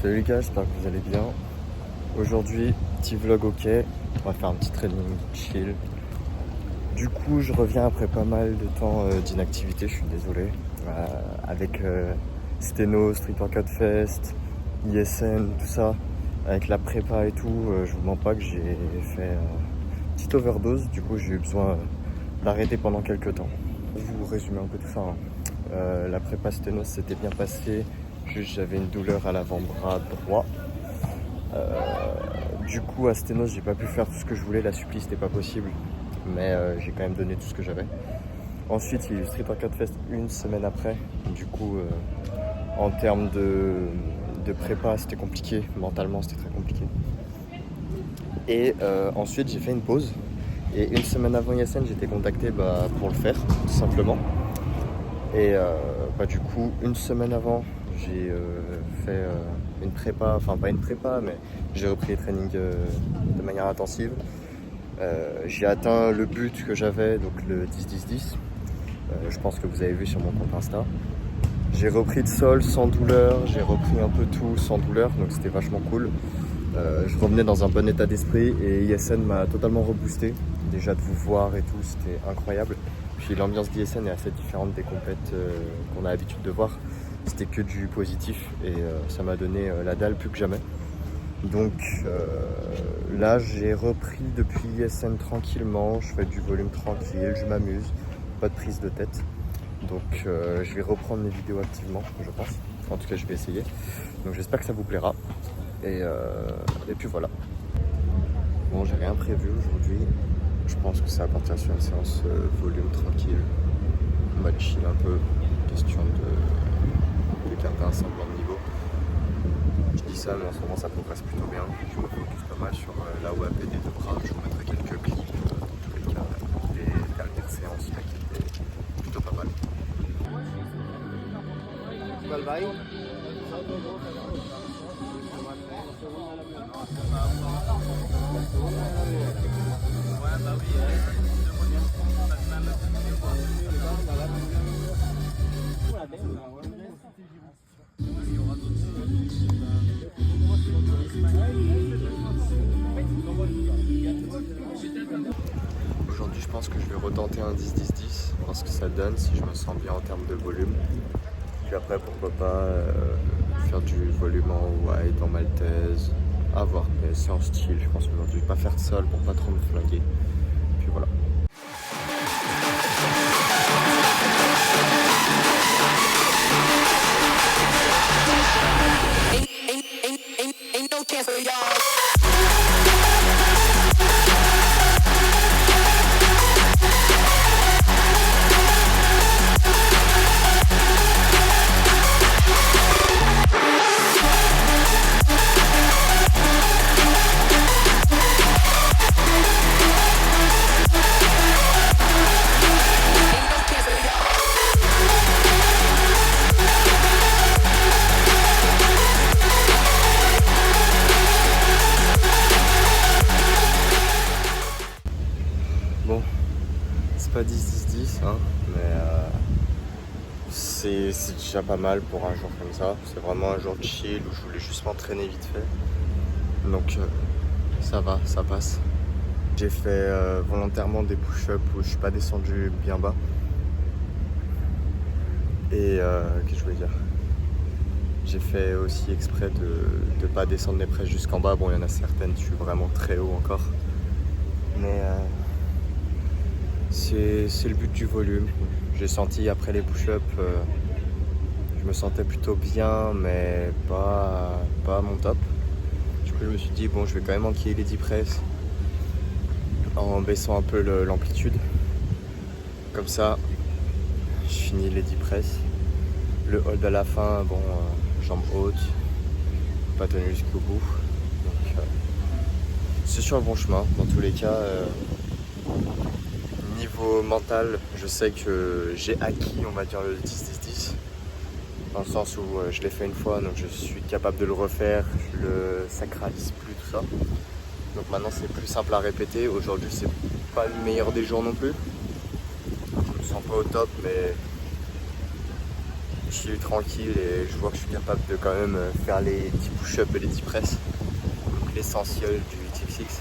Salut les gars, j'espère que vous allez bien. Aujourd'hui, petit vlog ok, on va faire un petit training chill. Du coup, je reviens après pas mal de temps d'inactivité, je suis désolé. Avec Steno, Street Workout Fest, ISN, tout ça, avec la prépa et tout, je vous mens pas que j'ai fait une petite overdose. Du coup, j'ai eu besoin d'arrêter pendant quelques temps. Je vais vous résumer un peu tout ça. La prépa Steno s'était bien passé, juste j'avais une douleur à l'avant-bras droit. Du coup à Stenos j'ai pas pu faire tout ce que je voulais, la supplie c'était pas possible, mais j'ai quand même donné tout ce que j'avais. Ensuite il y a eu Street Workout Fest une semaine après, du coup en termes de prépa c'était compliqué, mentalement c'était très compliqué. Et ensuite j'ai fait une pause, et une semaine avant ISN j'étais contacté pour le faire tout simplement. Et du coup une semaine avant j'ai fait une prépa, enfin pas une prépa, mais j'ai repris les trainings de manière intensive. J'ai atteint le but que j'avais, donc le 10-10-10. Je pense que vous avez vu sur mon compte Insta. J'ai repris de sol sans douleur, j'ai repris un peu tout sans douleur, donc c'était vachement cool. Je revenais dans un bon état d'esprit et ISN m'a totalement reboosté. Déjà de vous voir et tout, c'était incroyable. Puis l'ambiance d'ISN est assez différente des compètes qu'on a l'habitude de voir. C'était que du positif et ça m'a donné la dalle plus que jamais. Donc là j'ai repris depuis ISN tranquillement, je fais du volume tranquille, je m'amuse, pas de prise de tête. Donc je vais reprendre mes vidéos activement, je pense. En tout cas je vais essayer. Donc j'espère que ça vous plaira. Et puis voilà. Bon, j'ai rien prévu aujourd'hui. Je pense que ça va partir sur une séance volume tranquille. Mode chill un peu. Question de garder un semblant de niveau. Je dis ça, mais en ce moment ça progresse plutôt bien. Je me focus pas mal sur la WAP et des deux bras. Je vous mettrai quelques clips dans tous les cas des dernières séances là, qui étaient plutôt pas mal. Aujourd'hui je pense que je vais retenter un 10-10-10, voir ce que ça donne, si je me sens bien en termes de volume. Puis après pourquoi pas faire du volume en wide, en maltaise, à voir, mais c'est en style je pense aujourd'hui. Je vais pas faire de sol pour pas trop me flinguer. Puis voilà. Bon, c'est pas 10-10-10, hein, mais c'est déjà pas mal pour un jour comme ça. C'est vraiment un jour de chill où je voulais juste m'entraîner vite fait. Donc ça va, ça passe. J'ai fait volontairement des push-ups où je suis pas descendu bien bas. Et qu'est-ce que je voulais dire? J'ai fait aussi exprès de ne pas descendre mes presses jusqu'en bas. Bon, il y en a certaines, je suis vraiment très haut encore. Mais c'est le but du volume. J'ai senti après les push-ups, je me sentais plutôt bien, mais pas à mon top. Du coup, je me suis dit, bon, je vais quand même enquiller les 10 presses en baissant un peu l'amplitude. Comme ça, je finis les 10 presses. Le hold à la fin, bon, jambes hautes, pas tenu jusqu'au bout. Donc, c'est sur le bon chemin. Dans tous les cas, niveau mental, je sais que j'ai acquis, on va dire, le 10-10-10. Dans le sens où je l'ai fait une fois, donc je suis capable de le refaire, je le sacralise plus, tout ça. Donc maintenant c'est plus simple à répéter. Aujourd'hui c'est pas le meilleur des jours non plus. Je me sens pas au top, mais je chill, tranquille, et je vois que je suis capable de quand même faire les 10 push-ups et les 10 presses. Donc l'essentiel du TXX.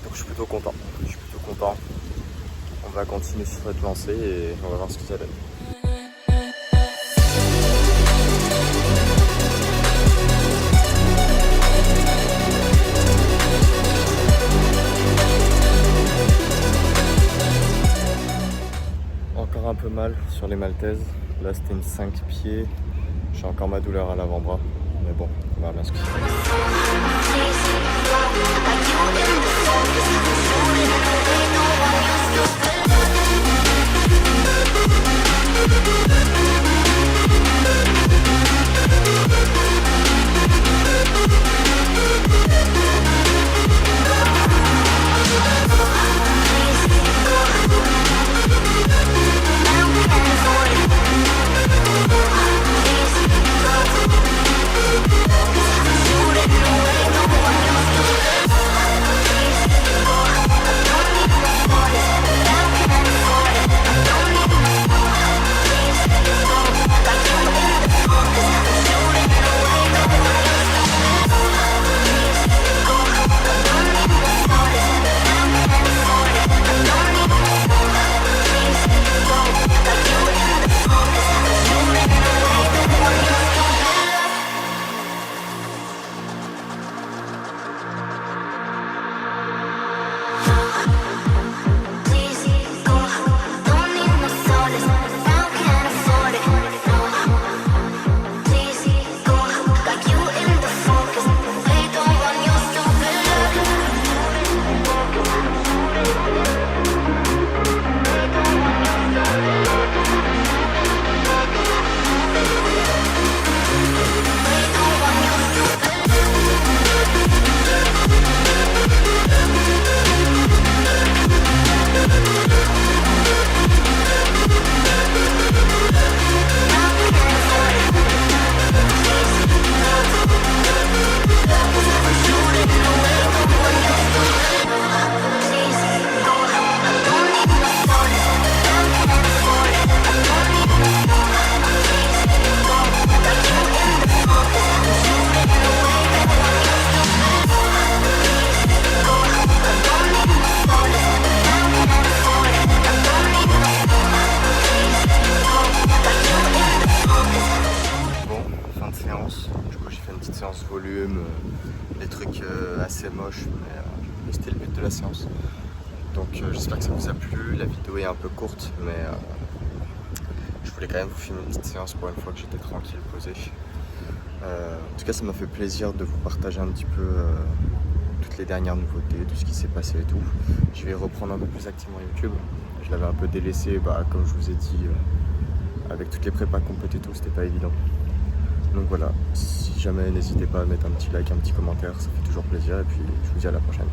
Donc je suis plutôt content. On va continuer sur cette lancée et on va voir ce que ça donne. Encore un peu mal sur les maltaises. Là c'était une 5 pieds. J'ai encore ma douleur à l'avant-bras. Mais bon, on verra bien ce que ça donne. Volume, des trucs assez moches, mais c'était le but de la séance. Donc j'espère que ça vous a plu. La vidéo est un peu courte, mais je voulais quand même vous filmer une petite séance pour une fois que j'étais tranquille, posé. En tout cas, ça m'a fait plaisir de vous partager un petit peu toutes les dernières nouveautés, tout ce qui s'est passé et tout. Je vais reprendre un peu plus activement YouTube. Je l'avais un peu délaissé, comme je vous ai dit, avec toutes les prépas complètes et tout, c'était pas évident. Donc voilà, si jamais, n'hésitez pas à mettre un petit like, un petit commentaire, ça fait toujours plaisir, et puis je vous dis à la prochaine.